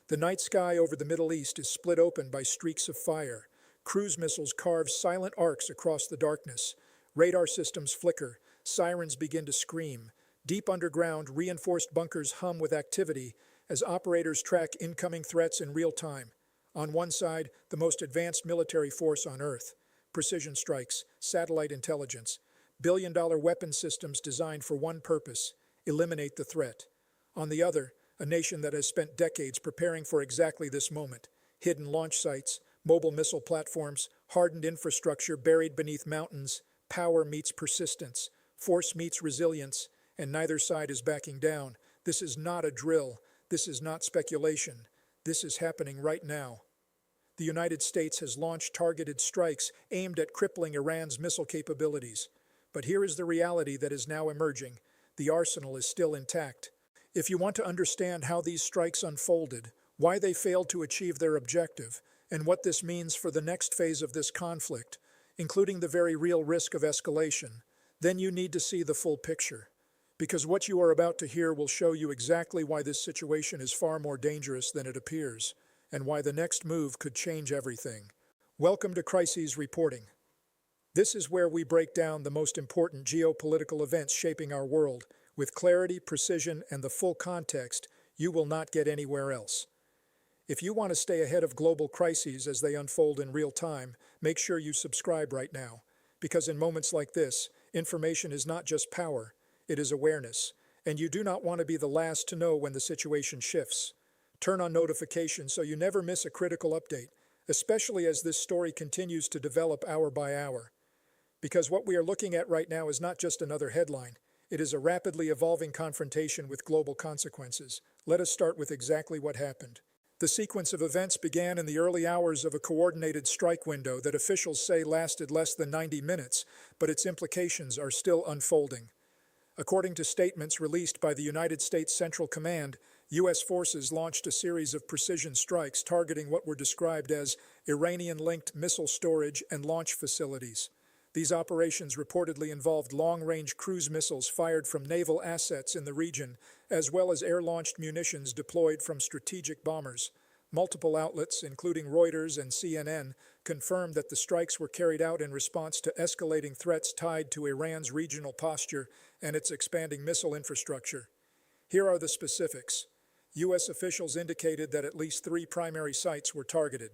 The night sky over the Middle East is split open by streaks of fire. Cruise missiles carve silent arcs across the darkness. Radar systems flicker. Sirens begin to scream. Deep underground, reinforced bunkers hum with activity as operators track incoming threats in real time. On one side, the most advanced military force on Earth. Precision strikes, satellite intelligence, billion-dollar weapon systems designed for one purpose: eliminate the threat. On the other, a nation that has spent decades preparing for exactly this moment. Hidden launch sites, mobile missile platforms, hardened infrastructure buried beneath mountains. Power meets persistence, force meets resilience, and neither side is backing down. This is not a drill. This is not speculation. This is happening right now. The United States has launched targeted strikes aimed at crippling Iran's missile capabilities. But here is the reality that is now emerging. The arsenal is still intact. If you want to understand how these strikes unfolded, why they failed to achieve their objective, and what this means for the next phase of this conflict, including the very real risk of escalation, then you need to see the full picture. Because what you are about to hear will show you exactly why this situation is far more dangerous than it appears, and why the next move could change everything. Welcome to Crises Reporting. This is where we break down the most important geopolitical events shaping our world, with clarity, precision, and the full context you will not get anywhere else. If you want to stay ahead of global crises as they unfold in real time, make sure you subscribe right now. Because in moments like this, information is not just power, it is awareness, and you do not want to be the last to know when the situation shifts. Turn on notifications so you never miss a critical update, especially as this story continues to develop hour by hour. Because what we are looking at right now is not just another headline. It is a rapidly evolving confrontation with global consequences. Let us start with exactly what happened. The sequence of events began in the early hours of a coordinated strike window that officials say lasted less than 90 minutes, but its implications are still unfolding. According to statements released by the United States Central Command, U.S. forces launched a series of precision strikes targeting what were described as Iranian-linked missile storage and launch facilities. These operations reportedly involved long-range cruise missiles fired from naval assets in the region, as well as air-launched munitions deployed from strategic bombers. Multiple outlets, including Reuters and CNN, confirmed that the strikes were carried out in response to escalating threats tied to Iran's regional posture and its expanding missile infrastructure. Here are the specifics. U.S. officials indicated that at least 3 primary sites were targeted.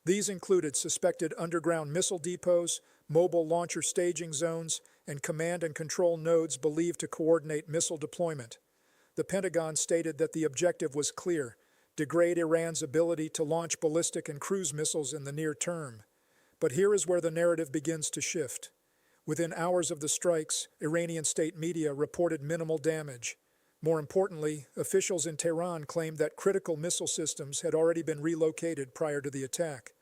These included suspected underground missile depots, mobile launcher staging zones, and command and control nodes believed to coordinate missile deployment. The Pentagon stated that the objective was clear: degrade Iran's ability to launch ballistic and cruise missiles in the near term. But here is where the narrative begins to shift. Within hours of the strikes, Iranian state media reported minimal damage. More importantly, officials in Tehran claimed that critical missile systems had already been relocated prior to the attack.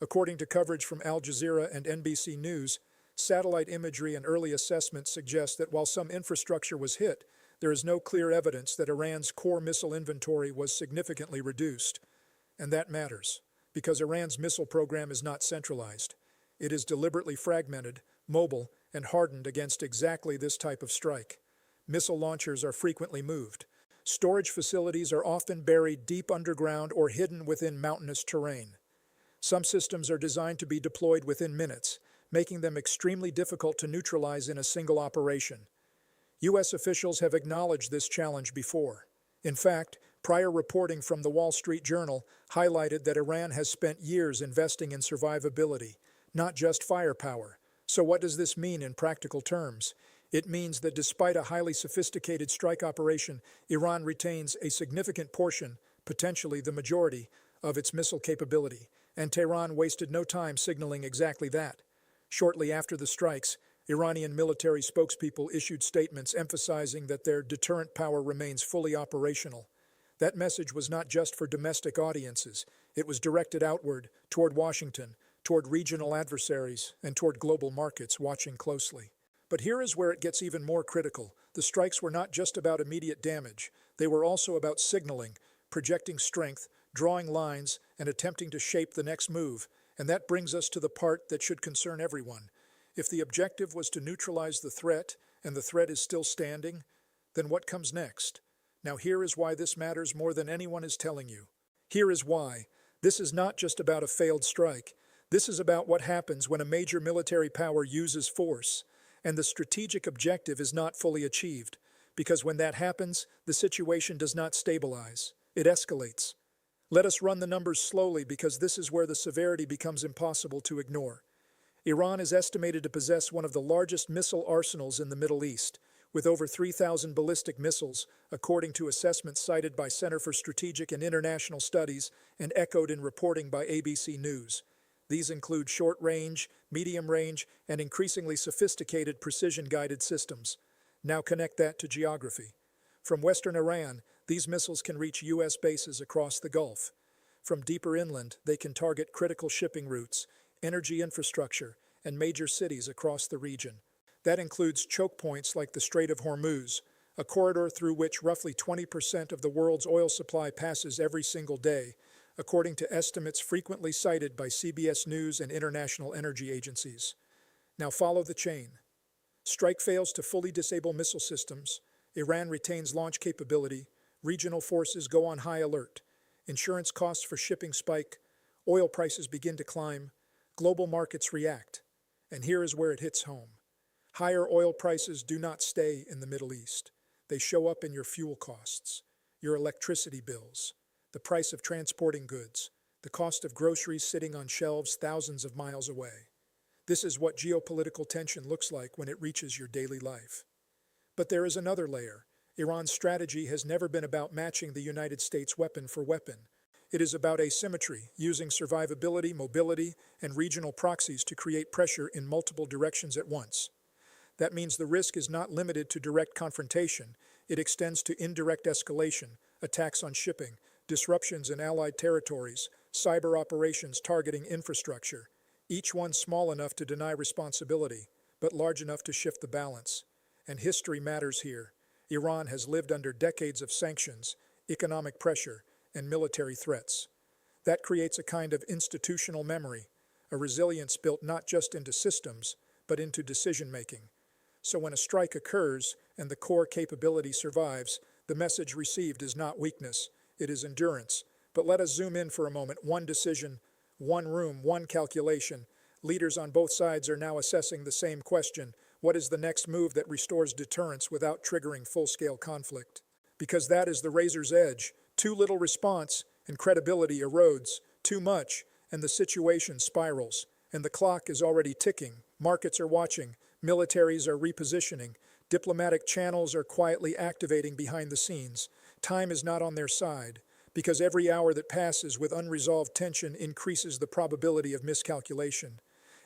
According to coverage from Al Jazeera and NBC News, satellite imagery and early assessments suggest that while some infrastructure was hit, there is no clear evidence that Iran's core missile inventory was significantly reduced. And that matters, because Iran's missile program is not centralized. It is deliberately fragmented, mobile, and hardened against exactly this type of strike. Missile launchers are frequently moved. Storage facilities are often buried deep underground or hidden within mountainous terrain. Some systems are designed to be deployed within minutes, making them extremely difficult to neutralize in a single operation. U.S. officials have acknowledged this challenge before. In fact, prior reporting from the Wall Street Journal highlighted that Iran has spent years investing in survivability, not just firepower. So what does this mean in practical terms? It means that despite a highly sophisticated strike operation, Iran retains a significant portion, potentially the majority, of its missile capability, and Tehran wasted no time signaling exactly that. Shortly after the strikes, Iranian military spokespeople issued statements emphasizing that their deterrent power remains fully operational. That message was not just for domestic audiences. It was directed outward, toward Washington, toward regional adversaries, and toward global markets watching closely. But here is where it gets even more critical. The strikes were not just about immediate damage. They were also about signaling, projecting strength, drawing lines, and attempting to shape the next move. And that brings us to the part that should concern everyone. If the objective was to neutralize the threat, and the threat is still standing, then what comes next? Now here is why this matters more than anyone is telling you. Here is why. This is not just about a failed strike. This is about what happens when a major military power uses force, and the strategic objective is not fully achieved, because when that happens, the situation does not stabilize. It escalates. Let us run the numbers slowly because this is where the severity becomes impossible to ignore. Iran is estimated to possess one of the largest missile arsenals in the Middle East, with over 3,000 ballistic missiles, according to assessments cited by Center for Strategic and International Studies and echoed in reporting by ABC News. These include short-range, medium-range, and increasingly sophisticated precision-guided systems. Now connect that to geography. From western Iran, these missiles can reach U.S. bases across the Gulf. From deeper inland, they can target critical shipping routes, energy infrastructure, and major cities across the region. That includes choke points like the Strait of Hormuz, a corridor through which roughly 20% of the world's oil supply passes every single day, according to estimates frequently cited by CBS News and international energy agencies. Now follow the chain. Strike fails to fully disable missile systems. Iran retains launch capability. Regional forces go on high alert. Insurance costs for shipping spike. Oil prices begin to climb. Global markets react. And here is where it hits home. Higher oil prices do not stay in the Middle East. They show up in your fuel costs, your electricity bills, the price of transporting goods, the cost of groceries sitting on shelves thousands of miles away. This is what geopolitical tension looks like when it reaches your daily life. But there is another layer. Iran's strategy has never been about matching the United States weapon for weapon. It is about asymmetry, using survivability, mobility, and regional proxies to create pressure in multiple directions at once. That means the risk is not limited to direct confrontation. It extends to indirect escalation, attacks on shipping, disruptions in allied territories, cyber operations targeting infrastructure, each one small enough to deny responsibility, but large enough to shift the balance. And history matters here. Iran has lived under decades of sanctions, economic pressure, and military threats. That creates a kind of institutional memory, a resilience built not just into systems, but into decision-making. So when a strike occurs and the core capability survives, the message received is not weakness, it is endurance. But let us zoom in for a moment. One decision, one room, one calculation. Leaders on both sides are now assessing the same question. What is the next move that restores deterrence without triggering full-scale conflict? Because that is the razor's edge. Too little response, and credibility erodes. Too much, and the situation spirals. And the clock is already ticking. Markets are watching. Militaries are repositioning. Diplomatic channels are quietly activating behind the scenes. Time is not on their side, because every hour that passes with unresolved tension increases the probability of miscalculation.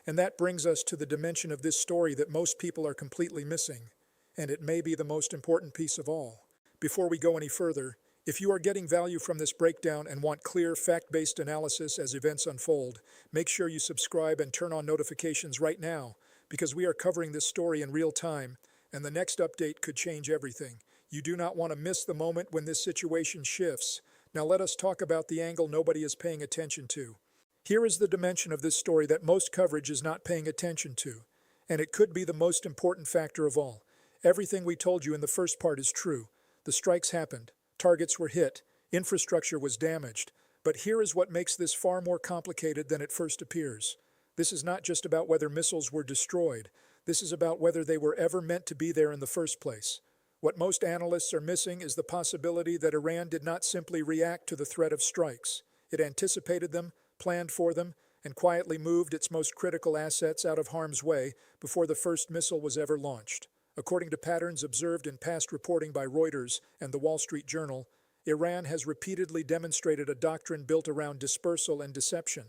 And that brings us to the dimension of this story that most people are completely missing, and it may be the most important piece of all. Before we go any further, if you are getting value from this breakdown and want clear, fact-based analysis as events unfold, make sure you subscribe and turn on notifications right now, because we are covering this story in real time, and the next update could change everything. You do not want to miss the moment when this situation shifts. Now let us talk about the angle nobody is paying attention to. Here is the dimension of this story that most coverage is not paying attention to, and it could be the most important factor of all. Everything we told you in the first part is true. The strikes happened, targets were hit, infrastructure was damaged. But here is what makes this far more complicated than it first appears. This is not just about whether missiles were destroyed. This is about whether they were ever meant to be there in the first place. What most analysts are missing is the possibility that Iran did not simply react to the threat of strikes. It anticipated them, planned for them, and quietly moved its most critical assets out of harm's way before the first missile was ever launched. According to patterns observed in past reporting by Reuters and the Wall Street Journal, Iran has repeatedly demonstrated a doctrine built around dispersal and deception.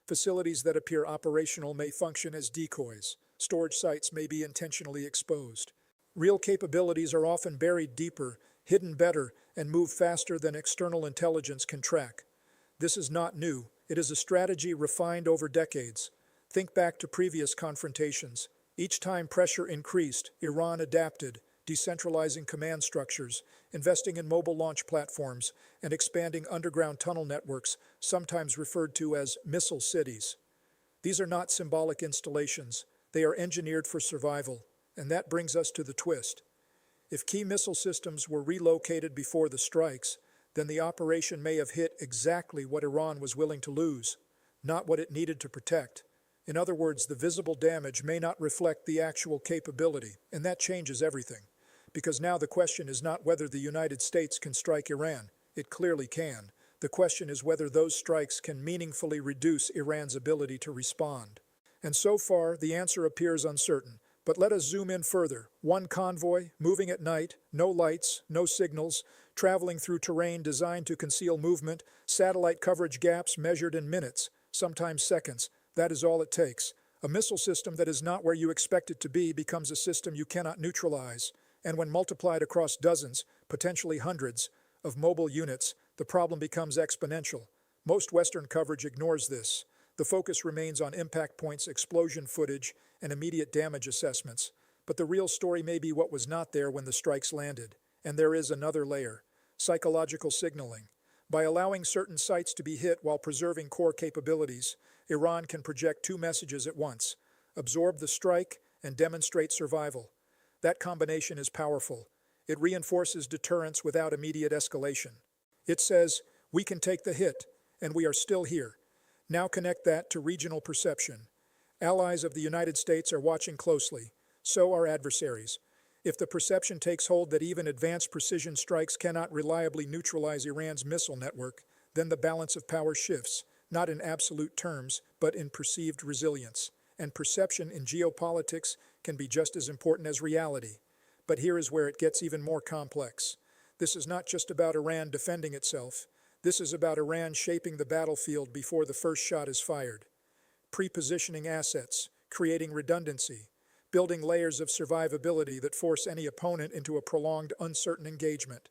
Facilities that appear operational may function as decoys. Storage sites may be intentionally exposed. Real capabilities are often buried deeper, hidden better, and move faster than external intelligence can track. This is not new. It is a strategy refined over decades. Think back to previous confrontations. Each time pressure increased, Iran adapted, decentralizing command structures, investing in mobile launch platforms, and expanding underground tunnel networks, sometimes referred to as missile cities. These are not symbolic installations. They are engineered for survival. And that brings us to the twist. If key missile systems were relocated before the strikes, then the operation may have hit exactly what Iran was willing to lose, not what it needed to protect. In other words, the visible damage may not reflect the actual capability, and that changes everything. Because now the question is not whether the United States can strike Iran. It clearly can. The question is whether those strikes can meaningfully reduce Iran's ability to respond. And so far, the answer appears uncertain. But let us zoom in further. One convoy, moving at night, no lights, no signals, traveling through terrain designed to conceal movement, satellite coverage gaps measured in minutes, sometimes seconds. That is all it takes. A missile system that is not where you expect it to be becomes a system you cannot neutralize. And when multiplied across dozens, potentially hundreds, of mobile units, the problem becomes exponential. Most Western coverage ignores this. The focus remains on impact points, explosion footage, and immediate damage assessments. But the real story may be what was not there when the strikes landed. And there is another layer: psychological signaling. By allowing certain sites to be hit while preserving core capabilities, Iran can project two messages at once: absorb the strike and demonstrate survival. That combination is powerful. It reinforces deterrence without immediate escalation. It says, we can take the hit, and we are still here. Now connect that to regional perception. Allies of the United States are watching closely. So are adversaries. If the perception takes hold that even advanced precision strikes cannot reliably neutralize Iran's missile network, then the balance of power shifts, not in absolute terms, but in perceived resilience. And perception in geopolitics can be just as important as reality. But here is where it gets even more complex. This is not just about Iran defending itself. This is about Iran shaping the battlefield before the first shot is fired. Pre-positioning assets, creating redundancy, building layers of survivability that force any opponent into a prolonged, uncertain engagement.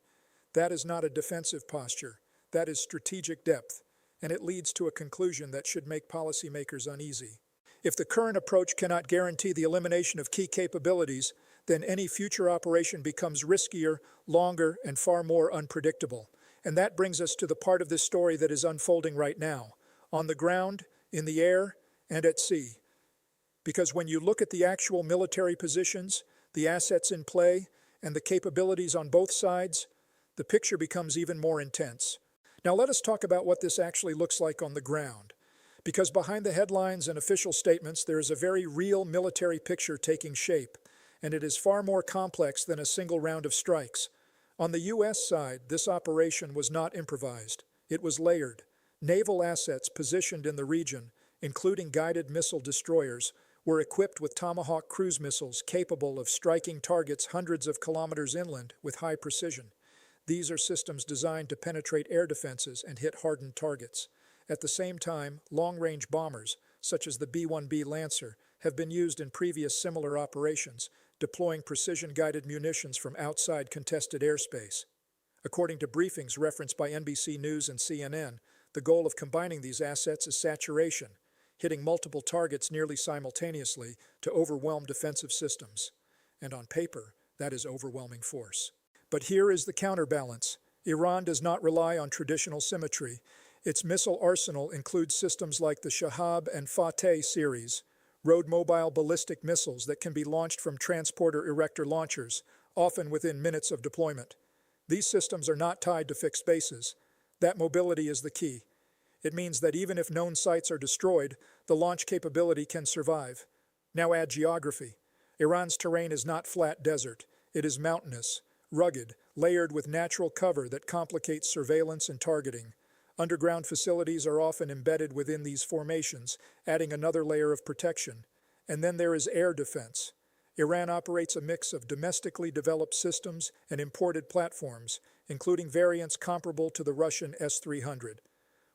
That is not a defensive posture. That is strategic depth, and it leads to a conclusion that should make policymakers uneasy. If the current approach cannot guarantee the elimination of key capabilities, then any future operation becomes riskier, longer, and far more unpredictable. And that brings us to the part of this story that is unfolding right now, on the ground, in the air, and at sea. Because when you look at the actual military positions, the assets in play, and the capabilities on both sides, the picture becomes even more intense. Now let us talk about what this actually looks like on the ground. Because behind the headlines and official statements, there is a very real military picture taking shape, and it is far more complex than a single round of strikes. On the U.S. side, this operation was not improvised. It was layered. Naval assets positioned in the region, including guided missile destroyers, were equipped with Tomahawk cruise missiles capable of striking targets hundreds of kilometers inland with high precision. These are systems designed to penetrate air defenses and hit hardened targets. At the same time, long-range bombers, such as the B-1B Lancer, have been used in previous similar operations, deploying precision-guided munitions from outside contested airspace. According to briefings referenced by NBC News and CNN, the goal of combining these assets is saturation, hitting multiple targets nearly simultaneously to overwhelm defensive systems. And on paper, that is overwhelming force. But here is the counterbalance. Iran does not rely on traditional symmetry. Its missile arsenal includes systems like the Shahab and Fateh series, road-mobile ballistic missiles that can be launched from transporter-erector launchers, often within minutes of deployment. These systems are not tied to fixed bases. That mobility is the key. It means that even if known sites are destroyed, the launch capability can survive. Now add geography. Iran's terrain is not flat desert. It is mountainous, rugged, layered with natural cover that complicates surveillance and targeting. Underground facilities are often embedded within these formations, adding another layer of protection. And then there is air defense. Iran operates a mix of domestically developed systems and imported platforms, including variants comparable to the Russian S-300.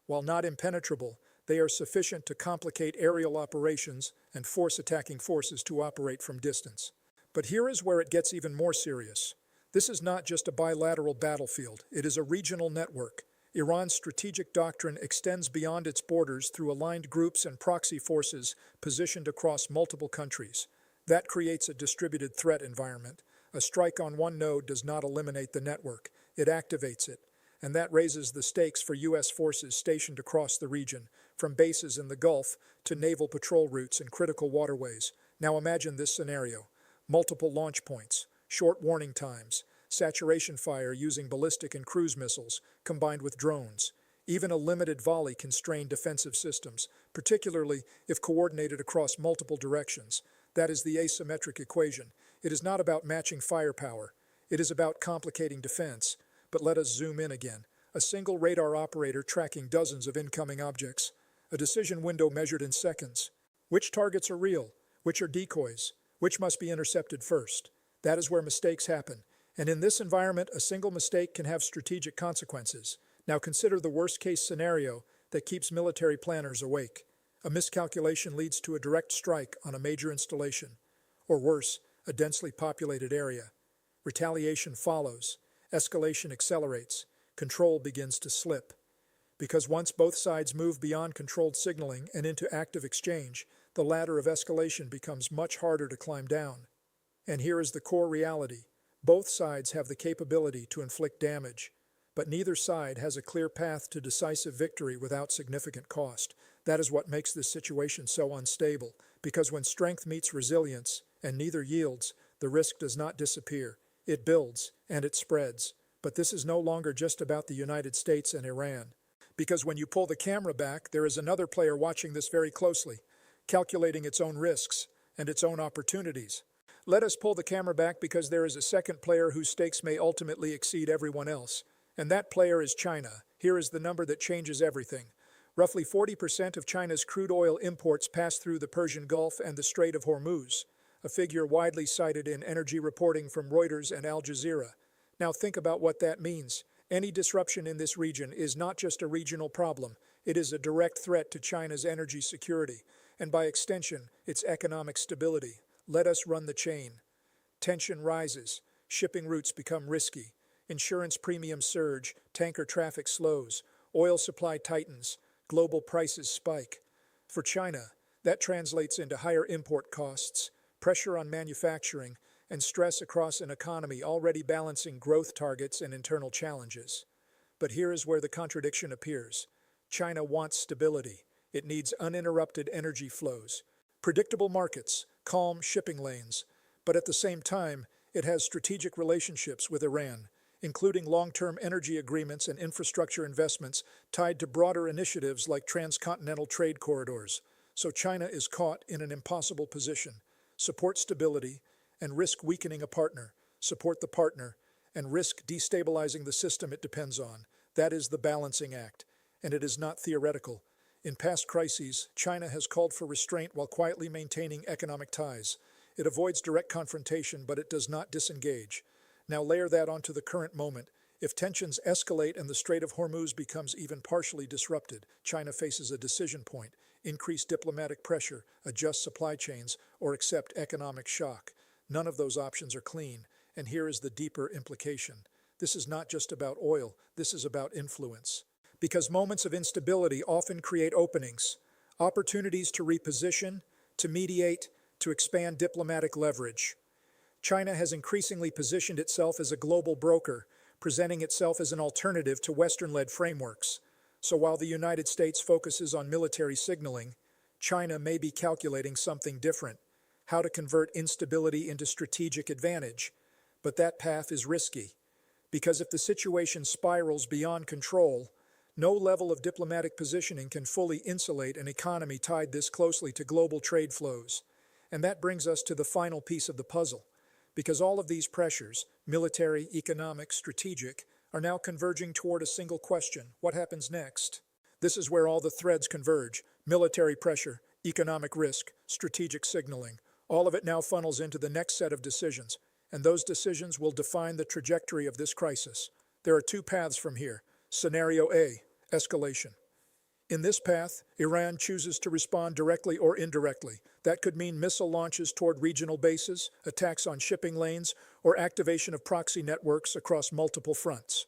While not impenetrable, they are sufficient to complicate aerial operations and force attacking forces to operate from distance. But here is where it gets even more serious. This is not just a bilateral battlefield, it is a regional network. Iran's strategic doctrine extends beyond its borders through aligned groups and proxy forces positioned across multiple countries. That creates a distributed threat environment. A strike on one node does not eliminate the network, it activates it. And that raises the stakes for U.S. forces stationed across the region, from bases in the Gulf to naval patrol routes and critical waterways. Now imagine this scenario: multiple launch points, short warning times, saturation fire using ballistic and cruise missiles, combined with drones. Even a limited volley can strain defensive systems, particularly if coordinated across multiple directions. That is the asymmetric equation. It is not about matching firepower. It is about complicating defense. But let us zoom in again. A single radar operator tracking dozens of incoming objects. A decision window measured in seconds. Which targets are real? Which are decoys? Which must be intercepted first? That is where mistakes happen. And in this environment, a single mistake can have strategic consequences. Now consider the worst-case scenario that keeps military planners awake. A miscalculation leads to a direct strike on a major installation. Or worse, a densely populated area. Retaliation follows. Escalation accelerates. Control begins to slip. Because once both sides move beyond controlled signaling and into active exchange, the ladder of escalation becomes much harder to climb down. And here is the core reality. Both sides have the capability to inflict damage, but neither side has a clear path to decisive victory without significant cost. That is what makes this situation so unstable, because when strength meets resilience, and neither yields, the risk does not disappear. It builds, and it spreads. But this is no longer just about the United States and Iran. Because when you pull the camera back, there is another player watching this very closely, calculating its own risks and its own opportunities. Let us pull the camera back because there is a second player whose stakes may ultimately exceed everyone else. And that player is China. Here is the number that changes everything. Roughly 40% of China's crude oil imports pass through the Persian Gulf and the Strait of Hormuz, a figure widely cited in energy reporting from Reuters and Al Jazeera. Now think about what that means. Any disruption in this region is not just a regional problem. It is a direct threat to China's energy security, and by extension, its economic stability. Let us run the chain. Tension rises. Shipping routes become risky. Insurance premiums surge. Tanker traffic slows. Oil supply tightens. Global prices spike. For China, that translates into higher import costs, pressure on manufacturing, and stress across an economy already balancing growth targets and internal challenges. But here is where the contradiction appears. China wants stability. It needs uninterrupted energy flows, predictable markets, calm shipping lanes. But at the same time, it has strategic relationships with Iran, including long-term energy agreements and infrastructure investments tied to broader initiatives like transcontinental trade corridors. So China is caught in an impossible position. Support stability and risk weakening a partner. Support the partner and risk destabilizing the system it depends on. That is the balancing act, and it is not theoretical. In past crises, China has called for restraint while quietly maintaining economic ties. It avoids direct confrontation, but it does not disengage. Now layer that onto the current moment. If tensions escalate and the Strait of Hormuz becomes even partially disrupted, China faces a decision point: increase diplomatic pressure, adjust supply chains, or accept economic shock. None of those options are clean, and here is the deeper implication. This is not just about oil, this is about influence. Because moments of instability often create openings, opportunities to reposition, to mediate, to expand diplomatic leverage. China has increasingly positioned itself as a global broker, presenting itself as an alternative to Western-led frameworks. So while the United States focuses on military signaling, China may be calculating something different: how to convert instability into strategic advantage. But that path is risky, because if the situation spirals beyond control, no level of diplomatic positioning can fully insulate an economy tied this closely to global trade flows. And that brings us to the final piece of the puzzle, because all of these pressures, military, economic, strategic, are now converging toward a single question: what happens next? This is where all the threads converge: military pressure, economic risk, strategic signaling. All of it now funnels into the next set of decisions, and those decisions will define the trajectory of this crisis. There are two paths from here. Scenario A, escalation. In this path, Iran chooses to respond directly or indirectly. That could mean missile launches toward regional bases, attacks on shipping lanes, or activation of proxy networks across multiple fronts.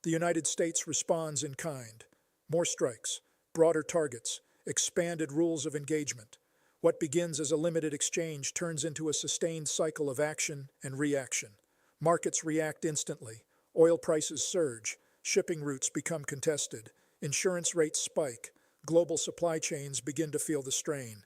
The United States responds in kind. More strikes, broader targets, expanded rules of engagement. What begins as a limited exchange turns into a sustained cycle of action and reaction. Markets react instantly. Oil prices surge. Shipping routes become contested. Insurance rates spike. Global supply chains begin to feel the strain.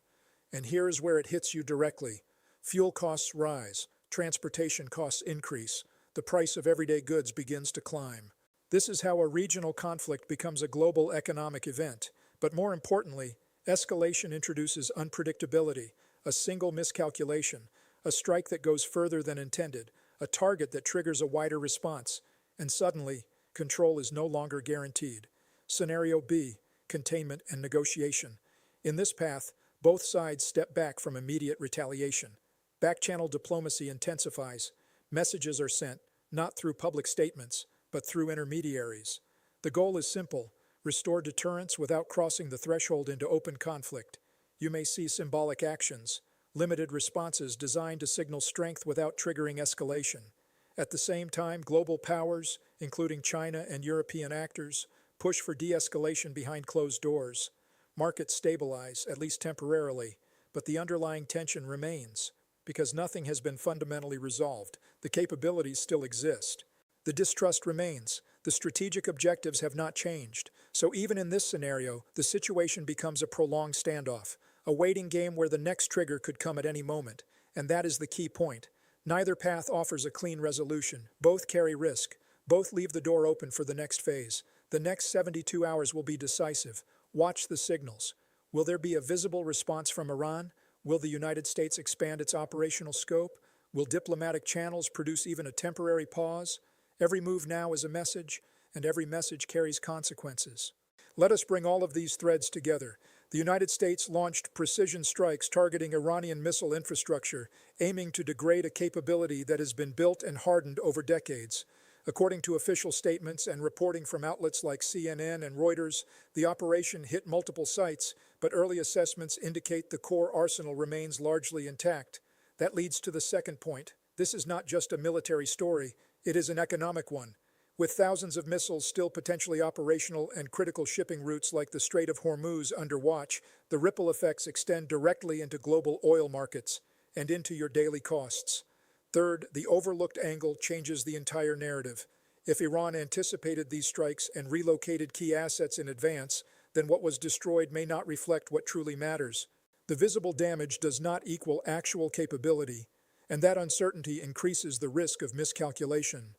And here is where it hits you directly. Fuel costs rise. Transportation costs increase. the price of everyday goods begins to climb. This is how a regional conflict becomes a global economic event. But more importantly, escalation introduces unpredictability, a single miscalculation, a strike that goes further than intended, a target that triggers a wider response, and suddenly, control is no longer guaranteed. Scenario B, containment and negotiation. In this path, both sides step back from immediate retaliation. Back-channel diplomacy intensifies. Messages are sent, not through public statements, but through intermediaries. The goal is simple: restore deterrence without crossing the threshold into open conflict. You may see symbolic actions, limited responses designed to signal strength without triggering escalation. At the same time, global powers, including China and European actors, push for de-escalation behind closed doors. Markets stabilize, at least temporarily, but the underlying tension remains. Because nothing has been fundamentally resolved, the capabilities still exist. The distrust remains. The strategic objectives have not changed. So even in this scenario, the situation becomes a prolonged standoff, a waiting game where the next trigger could come at any moment. And that is the key point. Neither path offers a clean resolution. Both carry risk. Both leave the door open for the next phase. The next 72 hours will be decisive. Watch the signals. Will there be a visible response from Iran? Will the United States expand its operational scope? Will diplomatic channels produce even a temporary pause? Every move now is a message, and every message carries consequences. Let us bring all of these threads together. The United States launched precision strikes targeting Iranian missile infrastructure, aiming to degrade a capability that has been built and hardened over decades. According to official statements and reporting from outlets like CNN and Reuters, the operation hit multiple sites, but early assessments indicate the core arsenal remains largely intact. That leads to the second point. This is not just a military story, it is an economic one. With thousands of missiles still potentially operational and critical shipping routes like the Strait of Hormuz under watch, the ripple effects extend directly into global oil markets and into your daily costs. Third, the overlooked angle changes the entire narrative. If Iran anticipated these strikes and relocated key assets in advance, then what was destroyed may not reflect what truly matters. The visible damage does not equal actual capability, and that uncertainty increases the risk of miscalculation.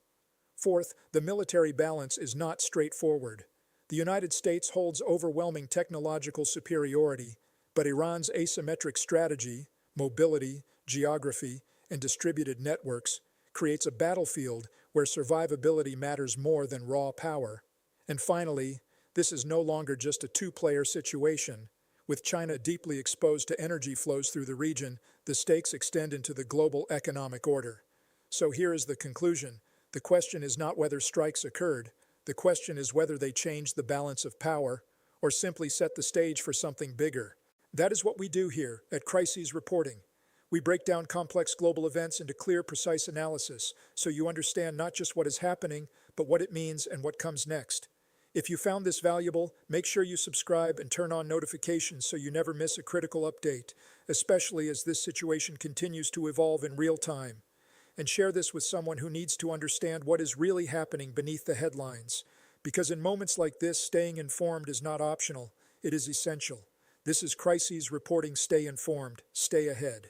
Fourth, the military balance is not straightforward. The United States holds overwhelming technological superiority, but Iran's asymmetric strategy, mobility, geography, and distributed networks creates a battlefield where survivability matters more than raw power. And finally, this is no longer just a two-player situation. With China deeply exposed to energy flows through the region, the stakes extend into the global economic order. So here is the conclusion. The question is not whether strikes occurred. The question is whether they changed the balance of power or simply set the stage for something bigger. That is what we do here at Crises Reporting. We break down complex global events into clear, precise analysis so you understand not just what is happening, but what it means and what comes next. If you found this valuable, make sure you subscribe and turn on notifications so you never miss a critical update, especially as this situation continues to evolve in real time. And share this with someone who needs to understand what is really happening beneath the headlines. Because in moments like this, staying informed is not optional, it is essential. This is Crises Reporting. Stay informed, stay ahead.